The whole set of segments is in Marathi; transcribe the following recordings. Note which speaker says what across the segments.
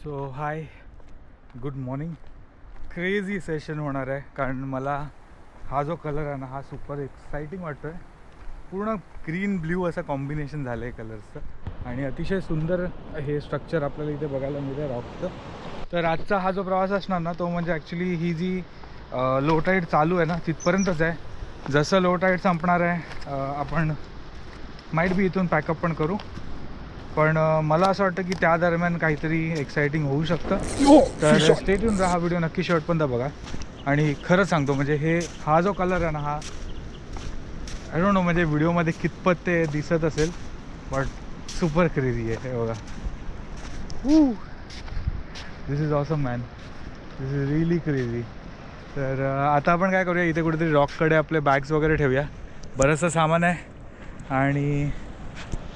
Speaker 1: सो हाय, गुड मॉर्निंग. क्रेझी सेशन होणार आहे कारण मला हा जो कलर आहे ना हा सुपर एक्साइटिंग वाटतो आहे. पूर्ण ग्रीन ब्ल्यू असं कॉम्बिनेशन झालं आहे कलर्सचं आणि अतिशय सुंदर हे स्ट्रक्चर आपल्याला इथे बघायला मिळतं रॉकचं. तर आजचा हा जो प्रवास असणार ना तो म्हणजे ॲक्च्युली ही जी लो टाईड चालू आहे ना तिथपर्यंतच आहे. जसं लो टाईड संपणार आहे आपण माईट बी इथून पॅकअप पण करू. पण मला असं वाटतं की त्या दरम्यान काहीतरी एक्साइटिंग होऊ शकतं. तर स्टे ट्यून राहा, व्हिडिओ नक्की शेवटपर्यंत बघा. आणि खरंच सांगतो म्हणजे हा जो कलर आहे ना हा आय डोंट नो म्हणजे व्हिडिओमध्ये कितपत ते दिसत असेल बट सुपर क्रेझी आहे. हे बघा, this is awesome man, this is really crazy. तर आता आपण काय करूया, इथे कुठेतरी रॉककडे आपले बॅग्स वगैरे ठेवूया. बरंचसं सामान आहे आणि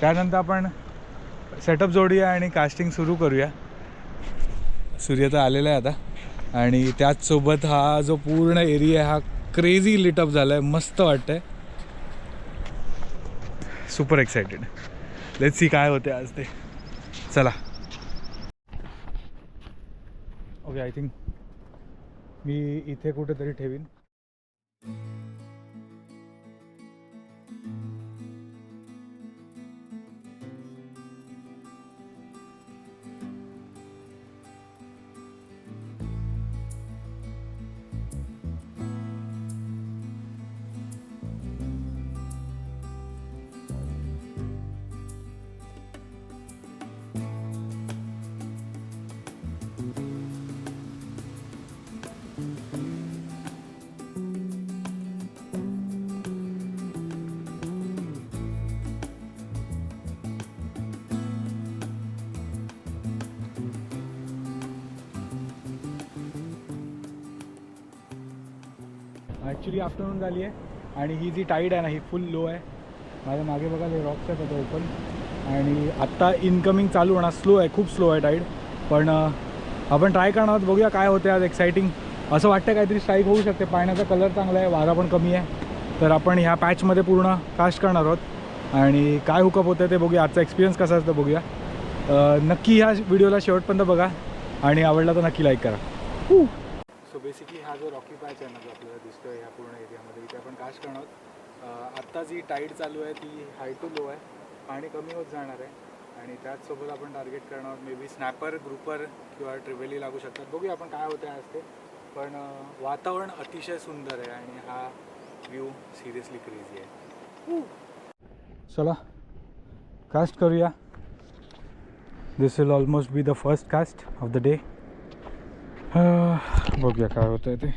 Speaker 1: त्यानंतर आपण सेटअप जोडूया आणि कास्टिंग सुरू करूया. सूर्य तर आलेला आहे आता आणि त्याचसोबत हा जो पूर्ण एरिया आहे हा क्रेझी लिटअप झाला आहे. मस्त वाटतं आहे, सुपर एक्सायटेड. लेट्स सी काय होते आज ते. चला. ओके, आय थिंक मी इथे कुठेतरी ठेवीन. ॲक्च्युली आफ्टरनून झाली आहे आणि ही जी टाईड आहे ना ही फुल लो आहे. माझ्या मागे बघा हे रॉक्स आहेत आता ओपन आणि आत्ता इनकमिंग चालू होणार. स्लो आहे, खूप स्लो आहे टाईड. पण आपण ट्राय करणार आहोत, बघूया काय होते आज. एक्साइटिंग असं वाटतं काहीतरी स्ट्राईक होऊ शकते. पाण्याचा कलर चांगला आहे, वारा पण कमी आहे. तर आपण ह्या पॅचमध्ये पूर्ण कास्ट करणार आहोत आणि काय हुकअप होतं ते बघूया. आजचा एक्सपिरियन्स कसा असतं बघूया. नक्की ह्या व्हिडिओला शेवटपर्यंत बघा आणि आवडला तर नक्की लाईक करा. सो बेसिकली हा जो रॉकी पॅच आहे ना जो आपल्याला दिसतो आहे ह्या पूर्ण एरियामध्ये, इथे आपण कास्ट करणार आहोत. आत्ता जी टाईड चालू आहे ती हाय टू लो आहे, पाणी कमी होत जाणार आहे आणि त्याचसोबत आपण टार्गेट करणार आहोत मे बी स्नॅपर, ग्रुपर किंवा ट्रिवेली लागू शकतात. बघूया आपण काय होतं आहे आज ते. पण वातावरण अतिशय सुंदर आहे आणि हा व्ह्यू सिरियसली क्रेझी आहे. चला कास्ट करूया. This will almost be the first cast of the day. बघूया काय होतं आहे ते.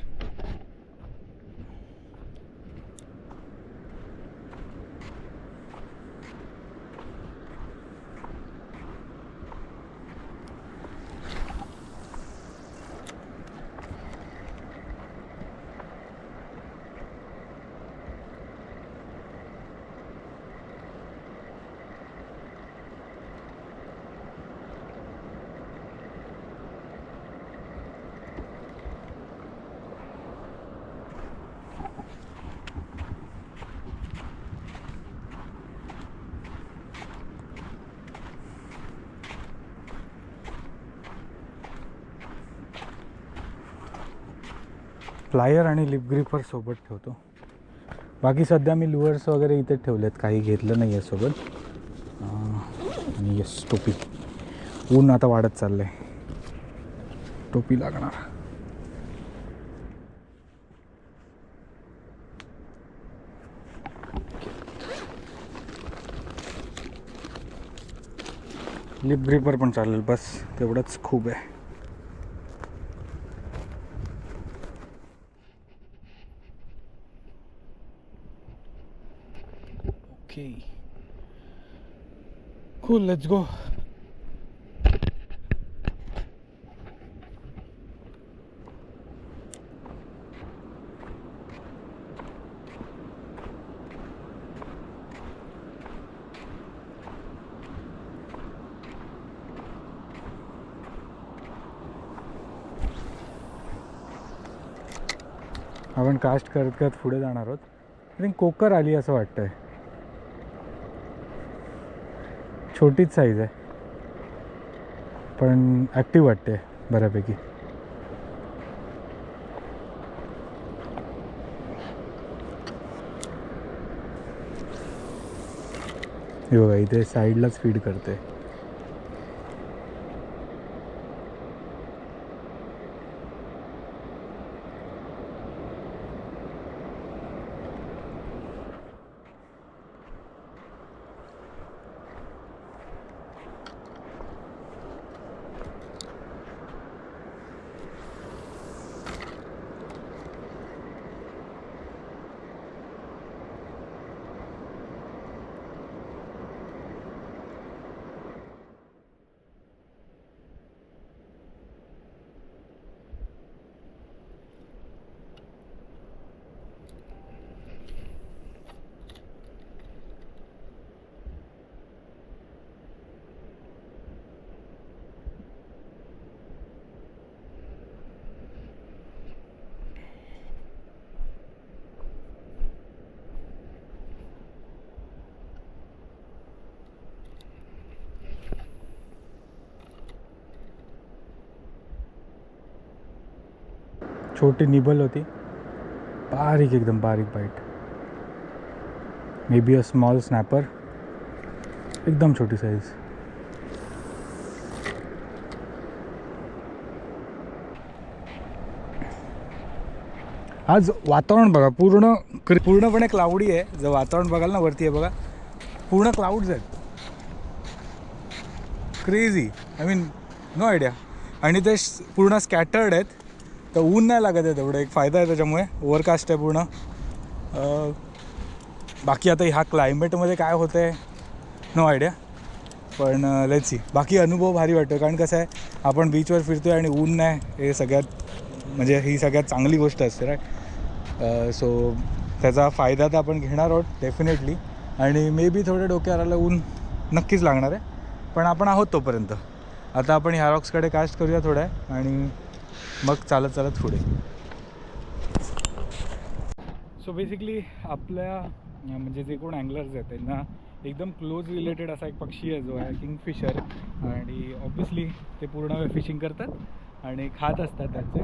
Speaker 1: फ्लायर आणि लिप ग्रिपर सोबत ठेवतो. बाकी सध्या मी लुअर्स वगैरे इथे ठेवलेत, काही घेतलं नाही आहे सोबत. आणि येस टोपी. ऊन आता वाढत चाललं आहे, टोपी लागणार. लिप ग्रिपर पण चालेल, बस तेवढंच खूप आहे. Okay, cool, let's go. आपण कास्ट करत करत पुढे जाणार आहोत. आय थिंक कोकर आली असं वाटतंय. छोटीच साईज आहे. पण ॲक्टिव्ह वाटते बऱ्यापैकी. हे बघा इथे साईडलाच फीड करते. छोटी निबल होती, बारीक एकदम बारीक bite. Maybe a small snapper, एकदम छोटी साईज. आज वातावरण बघा पूर्णपणे क्लाउडी आहे. जर वातावरण बघाल ना वरती आहे बघा, पूर्ण क्लाउड्स आहेत. Crazy, I mean no idea. आणि ते पूर्ण स्कॅटर्ड आहेत, तर ऊन नाही लागत आहे तेवढं, एक फायदा आहे त्याच्यामुळे. ओव्हरकास्ट आहे पूर्ण. बाकी आता ह्या क्लायमेटमध्ये काय होतं आहे नो आयडिया, पण लेट्स सी. बाकी अनुभव भारी वाटतो, कारण कसं आहे आपण बीचवर फिरतो आहे आणि ऊन नाही, हे सगळ्यात म्हणजे ही सगळ्यात चांगली गोष्ट असते राईट. सो त्याचा फायदा तर आपण घेणार आहोत डेफिनेटली. आणि मे बी थोडं डोक्याला ऊन नक्कीच लागणार आहे, पण आपण आहोत तोपर्यंत. आता आपण ह्या रॉक्सकडे कास्ट करूया थोडं आणि मग चालत चालत पुढे. सो बेसिकली आपल्या म्हणजे जे कोण अँगलर्स आहेत त्यांना एकदम क्लोज रिलेटेड असा एक पक्षी आहे जो आहे किंगफिशर. आणि ऑब्वियसली ते पूर्ण वेळ फिशिंग करतात आणि खात असतात त्याचे.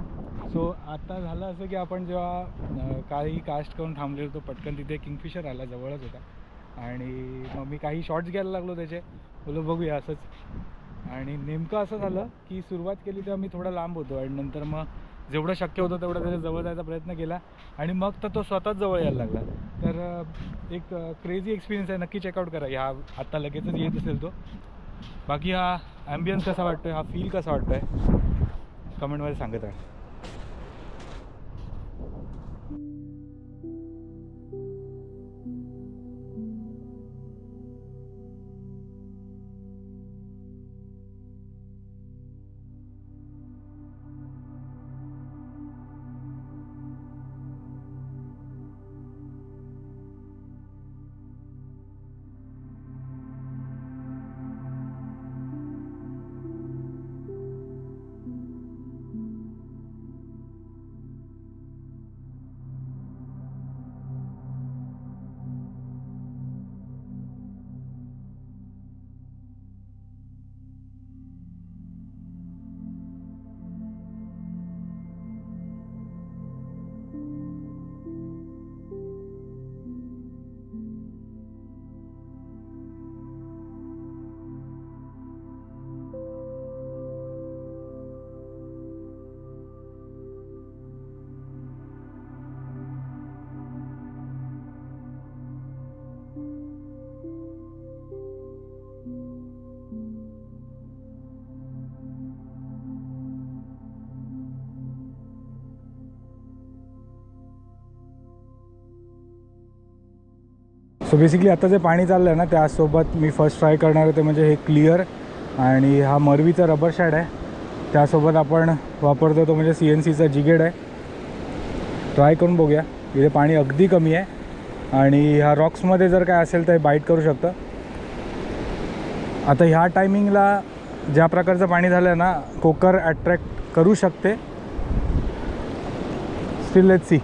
Speaker 1: सो आता झालं असं की आपण जेव्हा काही कास्ट करून थांबलेलो तो पटकन तिथे किंगफिशर आला, जवळच होता. आणि मग मी काही शॉट्स घ्यायला लागलो त्याचे, बोलो बघूया असंच. आणि नेमकं असं झालं की सुरुवात केली तेव्हा मी थोडा लांब होतो आणि नंतर मग जेवढं शक्य होतं तेवढं त्याच्या जवळ जायचा प्रयत्न केला आणि मग तर तो स्वतःच जवळ यायला लागला. तर एक क्रेझी एक्सपिरियन्स आहे, नक्की चेकआउट करा. ह्या आत्ता लगेचच येत असेल तो. बाकी हा ॲम्बियन्स कसा वाटतो आहे, हा फील कसा वाटतो आहे, कमेंटमध्ये सांगत आहे. सो बेसिकली आता जे पाणी चाललं आहे ना त्यासोबत मी फर्स्ट ट्राय करणार होते म्हणजे हे क्लिअर आणि हा मरवीचा रबर शॅड आहे. त्यासोबत आपण वापरतो तो म्हणजे CNCचा जिगेड आहे. ट्राय करून बघूया. इथे पाणी अगदी कमी आहे आणि ह्या रॉक्समध्ये जर काय असेल तर बाईट करू शकतं. आता ह्या टायमिंगला ज्या प्रकारचं पाणी झालं आहे ना कोकर अट्रॅक्ट करू शकते. Still let's see.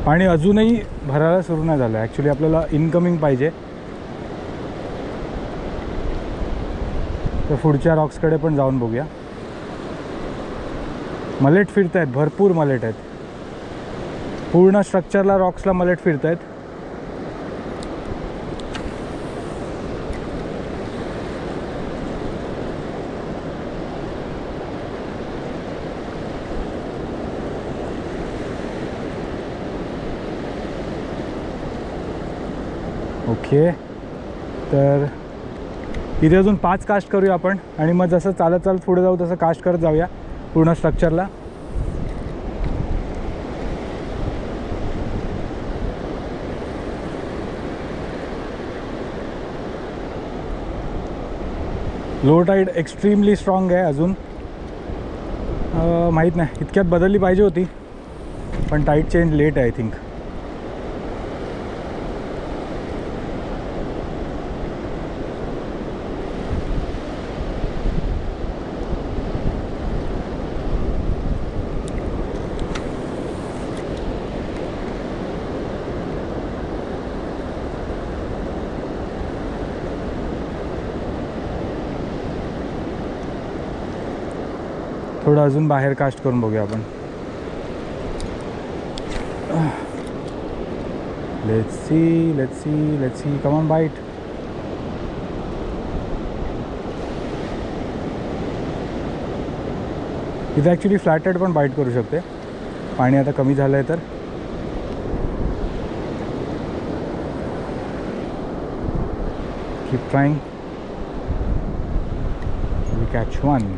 Speaker 1: पाणी अजूनही भरायला सुरू नाही झालं. ॲक्च्युली आपल्याला इनकमिंग पाहिजे. तर पुढच्या रॉक्सकडे पण जाऊन बघूया. मलेट फिरत आहेत, भरपूर मलेट आहेत. पूर्ण स्ट्रक्चरला रॉक्सला मलेट फिरत आहेत. ओके, तर इथे अजून 5 कास्ट करूया आपण आणि मग जसं चालत चालत पुढे जाऊ तसं कास्ट करत जाऊया पूर्ण स्ट्रक्चरला. लो टाईड एक्स्ट्रीमली स्ट्रॉंग आहे अजून. माहीत नाही, इतक्यात बदलली पाहिजे होती, पण टाईड चेंज लेट आहे आय थिंक. थोडं अजून बाहेर कास्ट करून बघूया आपण. Let's see come on bite. इथे ॲक्च्युली फ्लॅटेड पण बाईट करू शकते. पाणी आता कमी झालं आहे तर. Keep trying. We catch one.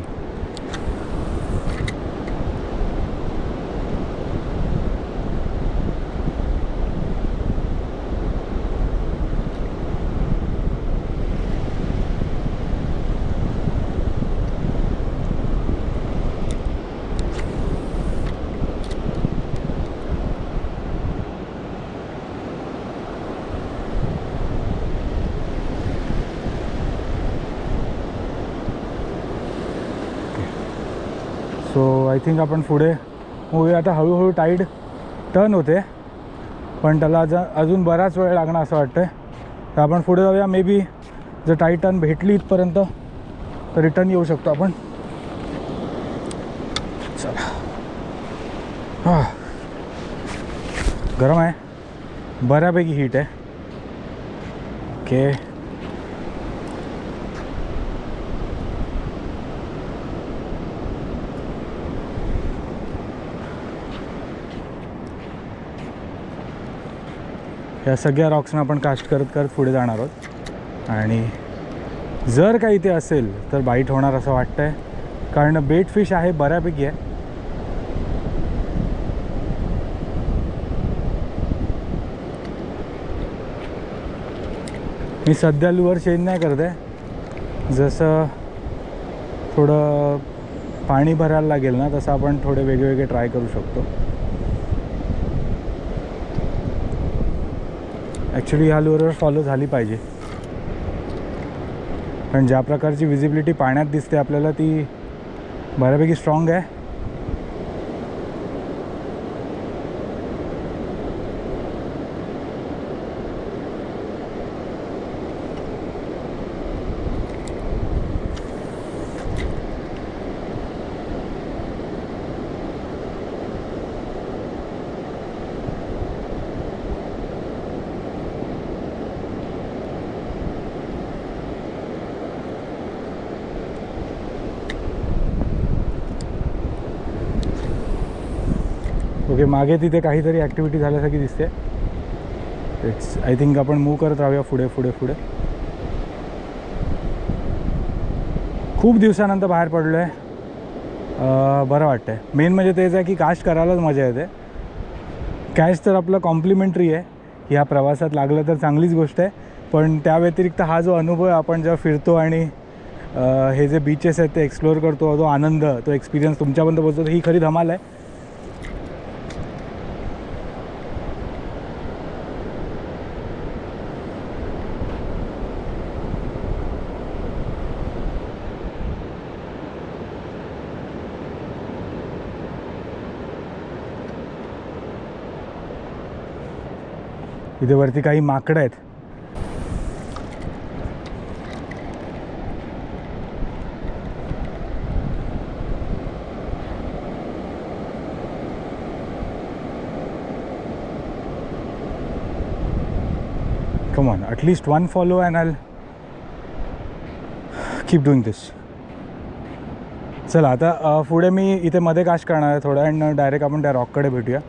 Speaker 1: So I think आपण पुढे होऊया. आता हळूहळू टाईड टर्न होते, पण त्याला अजून बराच वेळ लागणार असं वाटतं आहे. तर आपण पुढे जाऊया. मे बी जर टाईड टर्न भेटली इथपर्यंत तर रिटर्न येऊ शकतो आपण. चला. हां, गरम आहे, बऱ्यापैकी हीट आहे. ओके, या सगळ्या रॉक्सना आपण कास्ट करत करत पुढे जाणार आहोत. आणि जर काही इथे असेल तर बाईट होणार असं वाटतं आहे, कारण बेट फिश आहे, बऱ्यापैकी आहे. मी सध्या लुअर चेंज नाही करत आहे. जसं थोडं पाणी भरायला लागेल ना तसं आपण थोडे वेगवेगळे ट्राय करू शकतो. ॲक्च्युली ह्या लुअरवर फॉलो झाली पाहिजे, कारण ज्या प्रकारची विजिबिलिटी पाण्यात दिसते आपल्याला ती बऱ्यापैकी स्ट्रॉंग आहे. ओके, मागे तिथे काहीतरी ॲक्टिव्हिटी झाल्यासारखी दिसते. इट्स आय थिंक आपण मूव्ह करत राहूया पुढे पुढे पुढे. खूप दिवसानंतर बाहेर पडलो आहे, बरं वाटतं आहे. मेन म्हणजे तेच आहे की कास्ट करायलाच मजा येते. कॅश तर आपलं कॉम्प्लिमेंटरी आहे, ह्या प्रवासात लागलं तर चांगलीच गोष्ट आहे. पण त्या व्यतिरिक्त हा जो अनुभव आहे, आपण जेव्हा फिरतो आणि हे जे बीचेस आहेत ते एक्सप्लोअर करतो, तो आनंद, तो एक्सपिरियन्स तुमच्यापर्यंत पोहोचतो, ही खरी धमाल आहे. इथे वरती काही माकडं आहेत. Come on, at least one follow and I'll keep doing this. चला आता पुढे मी इथे मध्ये काश करणार आहे थोडं आणि डायरेक्ट आपण त्या रॉककडे भेटूया.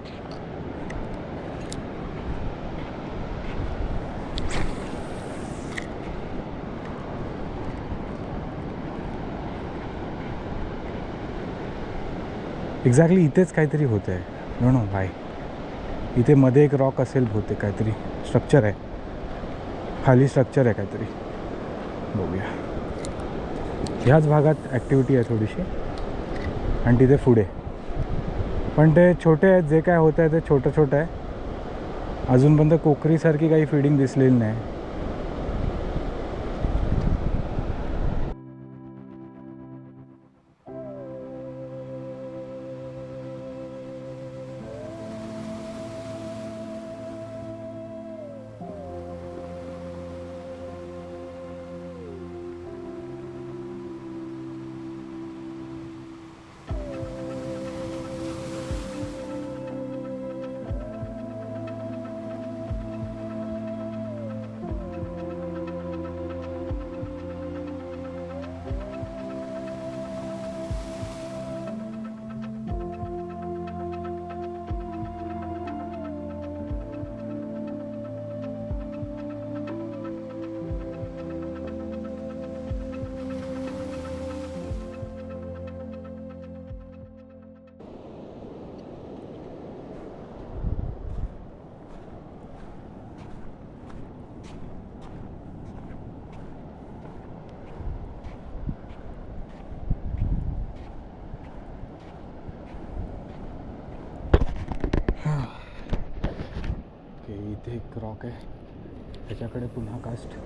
Speaker 1: एक्झॅक्टली इथेच काहीतरी होतं आहे. नो भाई, इथे मध्ये एक रॉक असेल बहुतेक, काहीतरी स्ट्रक्चर आहे, खाली स्ट्रक्चर आहे काहीतरी. बघूया. ह्याच भागात ॲक्टिव्हिटी आहे थोडीशी आणि तिथे पुढे पण ते छोटे आहेत. जे काय होतं आहे ते छोटं छोटं आहे. अजूनपर्यंत कोकरीसारखी काही फीडिंग दिसलेली नाही. इथे एक रॉक आहे, त्याच्याकडे पुन्हा caste.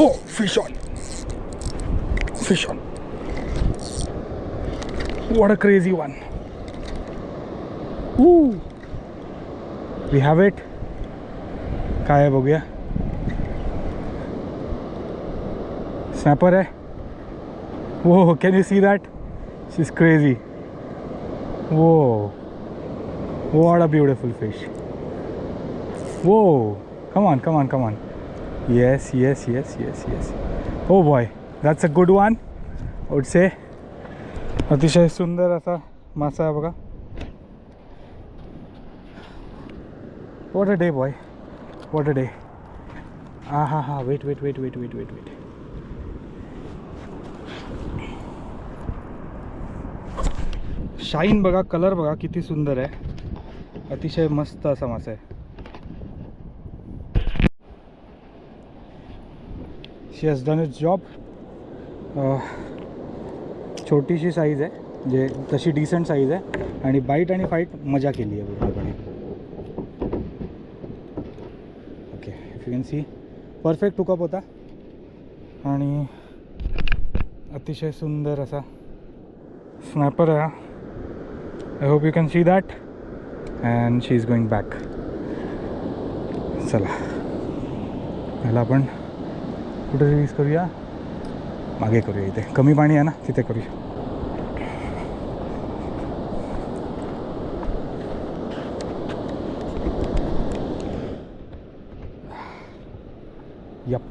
Speaker 1: Oh, fish on. Fish on. What a crazy one. Ooh. We have it. काय आहे बघूया. स्नॅपर आहे. Whoa, can you see that? She's crazy. Whoa. What a beautiful fish. Whoa. Come on, come on, come on. Yes, yes, yes, yes, yes. Oh boy, that's a good one, I would say. अतिशय सुंदर असा मासा आहे बघा. What a day, boy. What a day. हा wait. शाईन बघा, कलर बघा किती सुंदर आहे. अतिशय मस्त असा मासा आहे. शी हॅज डन इट्स जॉब. छोटीशी साईज आहे, जे तशी डिसेंट साईज आहे आणि बाईट आणि फाईट मजा केली आहे पूर्णपणे. Okay, if you can see perfect hookup होता आणि अतिशय सुंदर असा स्नॅपर आहे. I hope you can see that and she is going back. चला, ह्याला आपण कुठे रिलीज करूया? मागे करूया, इथे कमी पाणी आहे ना, तिथे करूया. यप,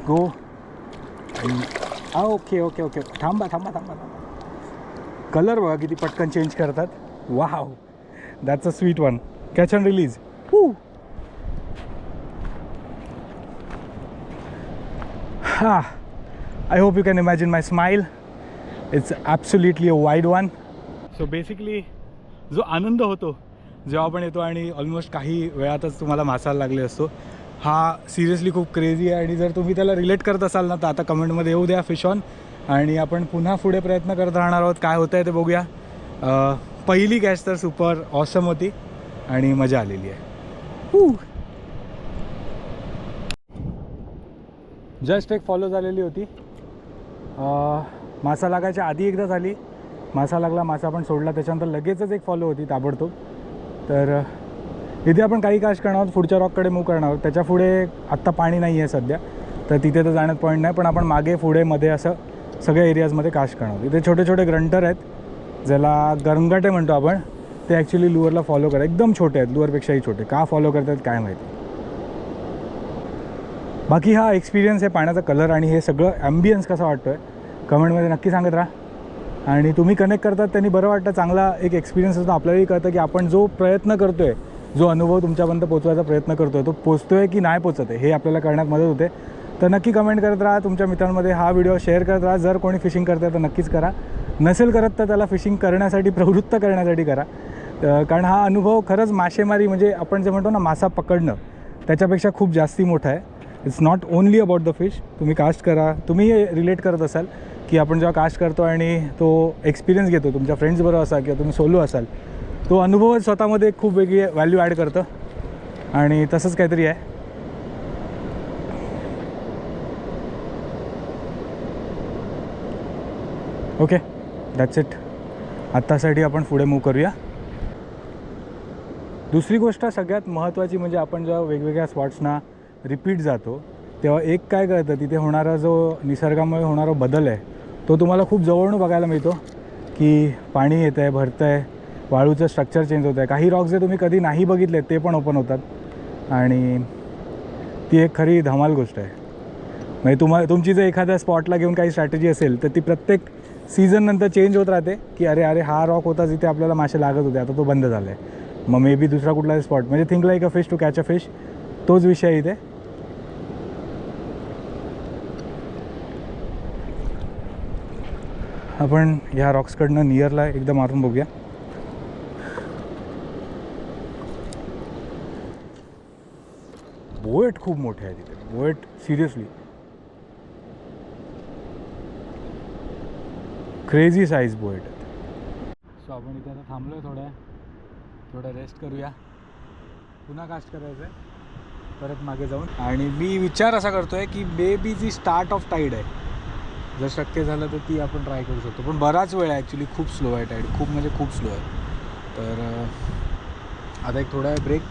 Speaker 1: गो. ओके. थांबा. कलर बघा किती पटकन चेंज करतात. Wow, that's a sweet one. Catch and release. I hope you can imagine my smile. It's absolutely a wide one. So basically जो आनंद होतो जेव्हा आपण येतो आणि ऑलमोस्ट काही वेळातच तुम्हाला मासाला लागले असतो, हा सिरियसली खूप क्रेझी आहे. आणि जर तुम्ही त्याला रिलेट करत असाल ना, तर आता कमेंटमध्ये येऊ द्या फिश ऑन. आणि आपण पुन्हा पुढे प्रयत्न करत राहणार आहोत. काय होतं आहे ते बघूया. पहिली कॅच तर सुपर ऑसम होती आणि मजा आलेली आहे. जस्ट एक फॉलो झालेली होती. मासा लागायच्या आधी एकदा झाली, मासा लागला, मासा पण सोडला, त्याच्यानंतर लगेचच एक फॉलो होती ताबडतोब. तर इथे आपण काही कास्ट करणार आहोत, पुढच्या रॉककडे मूव करणार आहोत. त्याच्या पुढे आत्ता पाणी नाही आहे सध्या, तर तिथे तर जाण्यात पॉईंट नाही. पण आपण मागे पुढे मध्ये असं सगळ्या एरियाजमध्ये कास्ट करणार आहोत. इथे छोटे छोटे ग्रंटर आहेत, ज्याला गरंगाटे म्हणतो आपण. ते ॲक्च्युली लुअरला फॉलो करतात, एकदम छोटे आहेत, लुअरपेक्षाही छोटे. का फॉलो करतात काय माहिती. बाकी हा एक्सपिरियन्स आहे, पाण्याचा कलर आणि हे सगळं ॲम्बियन्स कसा वाटतो आहे कमेंटमध्ये नक्की सांगत राहा. आणि तुम्ही कनेक्ट करतात त्यांनी बरं वाटतं, चांगला एक एक्सपिरियन्स असतो. आपल्यालाही कळतं की आपण जो प्रयत्न करतो आहे, जो अनुभव तुमच्यापर्यंत पोचवायचा प्रयत्न करतो आहे, तो पोचतो आहे की नाही पोचत आहे हे आपल्याला कळण्यात मदत होते. तर नक्की कमेंट करत राहा, तुमच्या मित्रांमध्ये हा व्हिडिओ शेअर करत राहा. जर कोणी फिशिंग करत आहे तर नक्कीच करा, नसेल करत तर त्याला फिशिंग करण्यासाठी प्रवृत्त करण्यासाठी करा. कारण हा अनुभव खरंच मासेमारी म्हणजे आपण जे म्हणतो ना मासा पकडणं, त्याच्यापेक्षा खूप जास्ती मोठा आहे. It's not only about the fish. तुम्ही कास्ट करा, तुम्ही रिलेट करत असाल की आपण जेव्हा कास्ट करतो आणि तो एक्सपिरियन्स घेतो तुमच्या फ्रेंड्सबरोबर असाल किंवा तुम्ही सोलो असाल, तो अनुभव स्वतःमध्ये खूप वेगळी व्हॅल्यू ॲड करतं. आणि तसंच काहीतरी आहे. Okay, that's it. आत्तासाठी आपण पुढे मूव करूया. दुसरी गोष्ट सगळ्यात महत्त्वाची म्हणजे आपण जेव्हा वेगवेगळ्या स्पॉट्सना रिपीट जातो तेव्हा एक काय कळतं, तिथे होणारा जो निसर्गामुळे होणारा बदल आहे तो तुम्हाला खूप जवळून बघायला मिळतो. की पाणी येतं आहे, भरतं आहे, वाळूचं स्ट्रक्चर चेंज होतं आहे. काही रॉक्स जे तुम्ही कधी नाही बघितले ते पण ओपन होतात आणि ती एक खरी धमाल गोष्ट आहे. म्हणजे तुमची जर एखाद्या स्पॉटला घेऊन काही स्ट्रॅटेजी असेल तर ती प्रत्येक सीझननंतर चेंज होत राहते. की अरे हा रॉक होता जिथे आपल्याला मासे लागत होते, आता तो बंद झाला आहे, मग मे बी दुसरा कुठला स्पॉट. म्हणजे think like a fish to catch a fish, तोच विषय इथे. आपण ह्या रॉक्सकडनं नियरला एकदा मारून बघूया. बोएट खूप मोठे आहे तिथे, बोएट सिरियसली क्रेझी साईज बोएट आहेत. सो आपण इथे आता थांबलो आहे, थोडं रेस्ट करूया. पुन्हा कास्ट करायचं आहे परत मागे जाऊन. आणि मी विचार असा करतो आहे की मे बी जी स्टार्ट ऑफ टाईड आहे, जर शक्य झालं तर ती आपण ट्राय करू शकतो. पण बराच वेळ आहे ॲक्च्युली, खूप स्लो आहे टाईड, खूप म्हणजे खूप स्लो आहे. तर आता एक थोडा ब्रेक.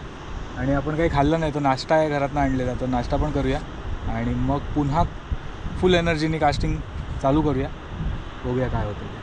Speaker 1: आणि आपण काही खाल्लं नाही, तो नाश्ता आहे घरातनं आणलेला, तो नाश्ता पण करूया आणि मग पुन्हा फुल एनर्जीने कास्टिंग चालू करूया. बघूया काय होतं ते.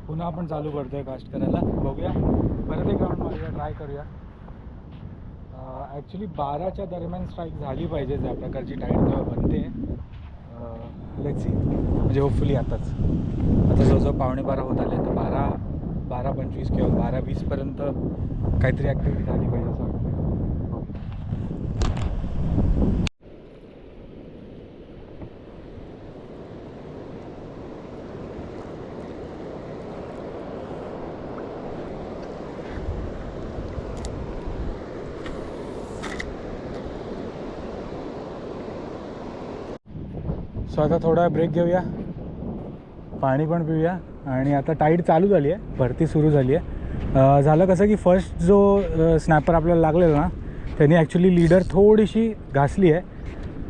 Speaker 1: पुन्हा आपण चालू करतो आहे कास्ट करायला. बघूया परत एक राऊंड मारूया, ट्राय करूया. ॲक्च्युली 12च्या दरम्यान स्ट्राईक झाली पाहिजे ज्या प्रकारची टाईड तेव्हा बनते. लेट्स सी, म्हणजे होपफुली आता जवळजवळ 11:15 होत आले, तर 12:25 किंवा 12:20पर्यंत काहीतरी ॲक्टिव्हिटी झाली पाहिजे असं वाटतं. सो आता थोडा ब्रेक घेऊया पाणी पण पिऊया. आणि आता टाईड चालू झाली आहे, भरती सुरू झाली आहे. झालं कसं की फर्स्ट जो स्नॅपर आपल्याला लागलेला ना, त्यांनी ॲक्च्युली लीडर थोडीशी घासली आहे,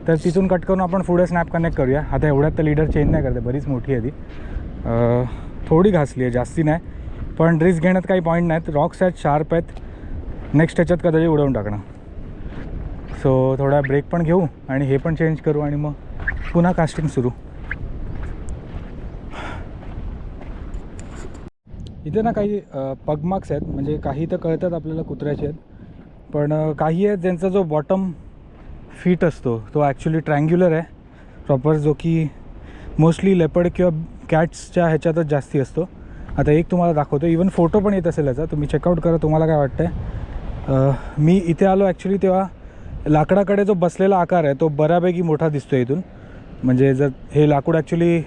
Speaker 1: तर तिथून कट करून आपण पुढे स्नॅप कनेक्ट करूया. आता एवढ्यात तर लीडर चेंज नाही करते, बरीच मोठी आहे ती. थोडी घासली आहे, जास्ती नाही. पण रिस्क घेण्यात काही पॉईंट नाहीत. रॉक्स आहेत, शार्प आहेत, नेक्स्ट ह्याच्यात कदाचित उडवून टाकणं. सो थोडा ब्रेक पण घेऊ आणि हे पण चेंज करू आणि मग पुन्हा कास्टिंग सुरू. इथे ना काही पगमार्क्स आहेत, म्हणजे काही तर कळतात आपल्याला कुत्र्याचे आहेत, पण काही आहेत ज्यांचा जो बॉटम फीट असतो तो ॲक्च्युली ट्रँग्युलर आहे प्रॉपर, जो की मोस्टली लेपर्ड किंवा कॅट्सच्या ह्याच्यातच जास्ती असतो. आता एक तुम्हाला दाखवतो, इवन फोटो पण येत असेल याचा, तुम्ही चेकआउट करा तुम्हाला काय वाटतं आहे. मी इथे आलो ॲक्च्युली तेव्हा लाकडाकडे जो बसलेला आकार आहे तो बऱ्यापैकी मोठा दिसतो इथून. म्हणजे जर हे लाकूड ॲक्च्युली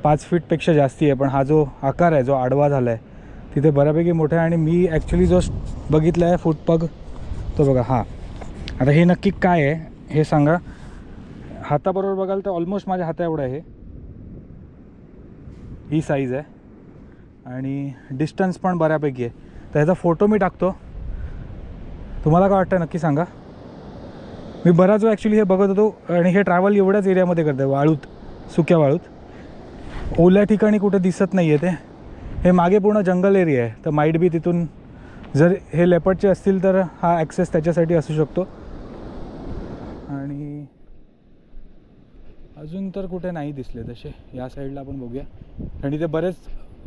Speaker 1: 5 फीटपेक्षा जास्ती आहे, पण हा जो आकार आहे जो आडवा झाला आहे तिथे बऱ्यापैकी मोठा आहे. आणि मी ॲक्च्युली जो बघितला आहे फूटपग तो बघा हा. आता हे नक्की काय आहे हे सांगा. हाताबरोबर बघाल तर ऑलमोस्ट माझ्या हाता एवढं आहे, ही साईज आहे आणि डिस्टन्स पण बऱ्यापैकी आहे. तर ह्याचा फोटो मी टाकतो, तुम्हाला काय वाटतं नक्की सांगा. मी बराच वेळ ॲक्च्युली हे बघत होतो आणि हे ट्रॅव्हल एवढ्याच एरियामध्ये करतं आहे, वाळूत, सुक्या वाळूत. ओल्या ठिकाणी कुठे दिसत नाही आहे ते. हे मागे पूर्ण जंगल एरिया आहे, तर माईट बी तिथून जर हे लेपर्डचे असतील तर हा ॲक्सेस त्याच्यासाठी असू शकतो. आणि अजून तर कुठे नाही दिसले तसे. या साईडला आपण बघूया आणि ते बरेच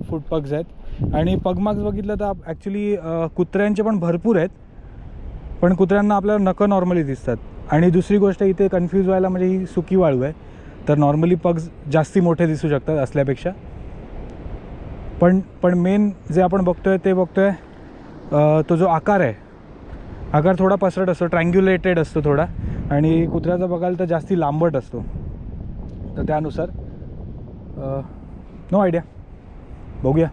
Speaker 1: फूटपग्स आहेत. आणि पगमार्क्स बघितलं तर ॲक्च्युली कुत्र्यांचे पण भरपूर आहेत, पण कुत्र्यांना आपल्याला नखं नॉर्मली दिसतात. आणि दुसरी गोष्ट इथे कन्फ्यूज व्हायला, म्हणजे ही सुकी वाळू आहे, तर नॉर्मली पग्स जास्ती मोठे दिसू शकतात असल्यापेक्षा. पण मेन जे आपण बघतो आहे ते बघतो आहे तो जो आकार आहे, आकार थोडा पसरट असतो, ट्रँग्युलेटेड असतो थोडा. आणि कुत्र्याचा बघाल तर जास्ती लांबट असतो. तर त्यानुसार नो आयडिया, बघूया.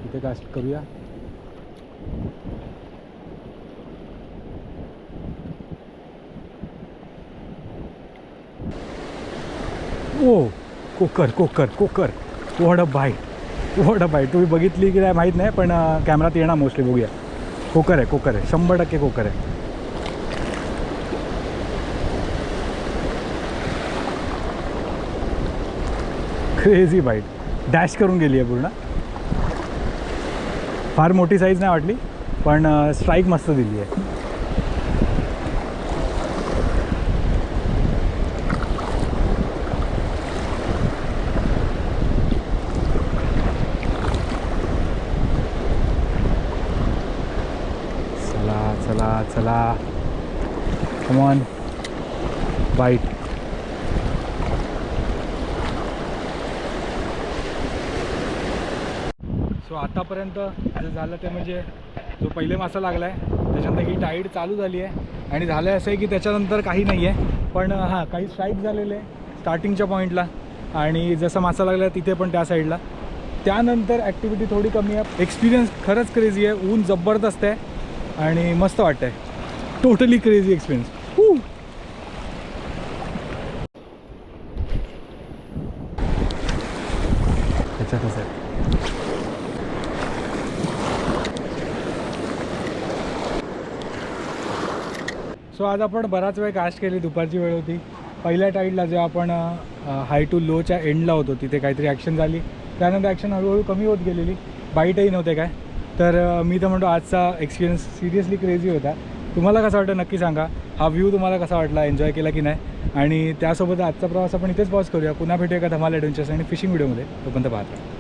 Speaker 1: इथे कास्ट करूया. ओ कोकर कोकर कोकर, what a bite, what a bite. तुम्ही बघितली की नाही माहीत नाही, पण कॅमेरात येणार मोस्टली. बघूया. कोकर आहे, कोकर आहे, 100% कोकर आहे. क्रेझी बाईट, डॅश करून गेली आहे पूर्ण. फार मोठी साईज नाही वाटली, पण स्ट्राईक मस्त दिली आहे. चला चला चला, कम ऑन, बाईट. सो आतापर्यंत जे झालं ते म्हणजे जो पहिले मासा लागला आहे त्याच्यानंतर ही टाईड चालू झाली आहे. आणि झालं असं आहे की त्याच्यानंतर काही नाही आहे, पण हां काही स्ट्राईक झालेले आहे स्टार्टिंगच्या पॉईंटला, आणि जसं मासा लागला आहे तिथे पण त्या साईडला. त्यानंतर ॲक्टिव्हिटी थोडी कमी आहे. एक्सपिरियन्स खरंच क्रेझी आहे, ऊन जबरदस्त आहे आणि मस्त वाटतं आहे. Totally crazy experience. त्याच्यातच आहे. सो आज आपण बराच वेळ कास्ट केली, दुपारची वेळ होती. पहिल्या टाईडला जेव्हा आपण हाय टू लोच्या एंडला होतो तिथे काहीतरी ॲक्शन झाली, त्यानंतर ॲक्शन हळूहळू कमी होत गेलेली, बाईटही नव्हते काय. तर मी तर म्हणतो आजचा एक्सपिरियन्स सिरियसली क्रेझी होता. तुम्हाला कसं वाटतं नक्की सांगा. हा व्ह्यू तुम्हाला कसा वाटला, एन्जॉय केला की नाही. आणि त्यासोबत आजचा प्रवास आपण इथेच पॉज करूया. पुन्हा भेटूया एका धमाल ॲडव्हेंचर्स आणि फिशिंग व्हिडिओमध्ये. तोपर्यंत पाहत राहा.